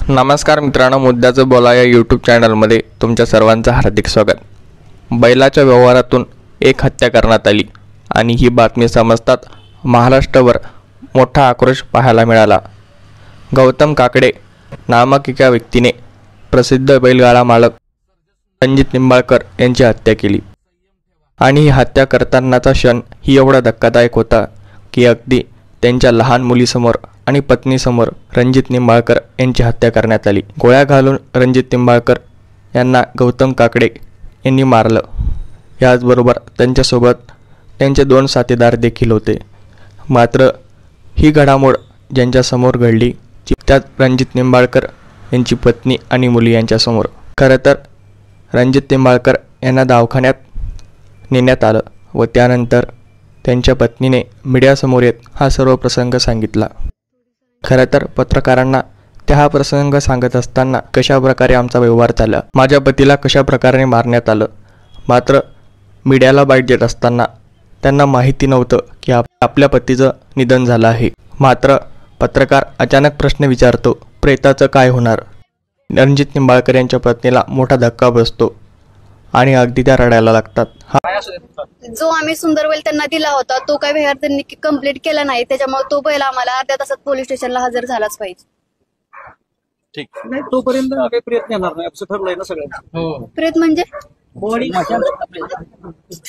नमस्कार मित्रांनो, मुद्द्याचं बोला या यूट्यूब चॅनलमध्ये तुमच्या सर्वांचं हार्दिक स्वागत। बैलाच्या व्यवहारातून एक हत्या करण्यात आली आणि ही बातमी समजतात महाराष्ट्रावर मोठा आक्रोश पाहायला मिळाला। गौतम काकडे नामक एका व्यक्तीने प्रसिद्ध बैलगाडा मालक रणजित निंबाळकर यांची हत्या केली आणि ही हत्या करतानाचा क्षण ही एवढा धक्कादायक होता की अगदी त्यांच्या लहान मुलीसमोर आणि पत्नीसमोर रणजित निंबाळकर यांची हत्या करण्यात आली। गोळ्या घालून रणजित निंबाळकर यांना गौतम काकडे यांनी मारलं। याचबरोबर त्यांच्यासोबत त्यांचे 2 साथीदार देखील होते। मात्र ही घडामोड ज्यांच्यासमोर घडली त्यात रणजित निंबाळकर यांची पत्नी आणि मुली यांच्यासमोर। खरं तर रणजित निंबाळकर यांना दवाखान्यात नेण्यात आलं व त्यानंतर त्यांच्या पत्नीने मीडियासमोर येत हा सर्व प्रसंग सांगितला। खरं तर पत्रकारांना त्या हा प्रसंग सांगत असताना कशा प्रकारे आमचा व्यवहार झाला, माझ्या पतीला कशा प्रकारे मारण्यात आलं, मात्र मीडियाला बाईट देत असताना त्यांना माहिती नव्हतं की आपल्या पतीचं निधन झालं आहे। मात्र पत्रकार अचानक प्रश्न विचारतो, प्रेताचं काय होणार? रणजित निंबाळकर यांच्या पत्नीला मोठा धक्का बसतो आणि अगदी त्या रडायला लागतात। जो आम्ही सुंदरवेल त्यांना दिला होता तो काही व्यवहार त्यांनी कंप्लीट केला नाही, त्याच्यामुळे तो बैल आम्हाला अर्ध्या तासात पोलीस स्टेशनला हजर झालाच पाहिजे। ठीक नाही, तोपर्यंत काही प्रयत्न येणार नाही असं ठरलंय ना सगळ्यांचं। प्रयत्न म्हणजे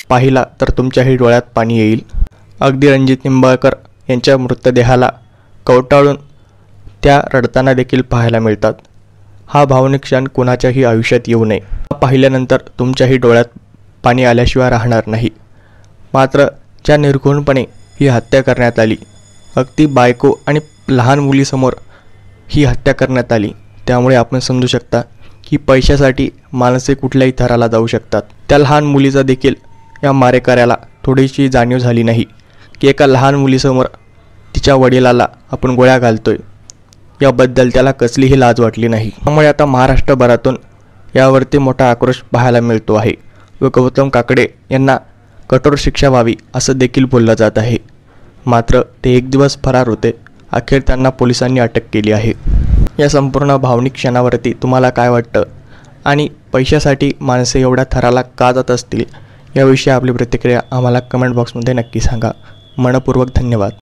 पाहिला तर तुमच्याही डोळ्यात पाणी येईल। अगदी रणजित निंबाळकर यांच्या मृतदेहाला कवटाळून त्या रडताना देखील पाहायला मिळतात। हा भावनिक क्षण कुणाच्याही आयुष्यात येऊ नये। पाहिल्यानंतर तुमच्याही डोळ्यात पाणी आल्याशिवाय राहणार नाही। मात्र ज्या निर्घृणपणे ही हत्या करण्यात आली, अगदी बायको आणि लहान मुलीसमोर ही हत्या करण्यात आली, त्यामुळे आपण समजू शकता की पैशासाठी माणसे कुठल्याही थराला जाऊ शकतात। त्या लहान मुलीचा देखील या मारेकऱ्याला थोडीशी जाणीव झाली नाही की एका लहान मुलीसमोर तिच्या वडिलाला आपण गोळ्या घालतोय, याबद्दल त्याला कसलीही लाज वाटली नाही। त्यामुळे आता महाराष्ट्रभरातून यावरती मोठा आक्रोश पाहायला मिळतो आहे व गौतम काकडे यांना कठोर शिक्षा व्हावी असं देखील बोललं जात आहे। मात्र ते एक दिवस फरार होते, अखेर त्यांना पोलिसांनी अटक केली आहे। या संपूर्ण भावनिक क्षणावरती तुम्हाला काय वाटतं आणि पैशासाठी माणसे एवढ्या थराला का जात असतील याविषयी आपली प्रतिक्रिया आम्हाला कमेंट बॉक्समध्ये नक्की सांगा। मनपूर्वक धन्यवाद।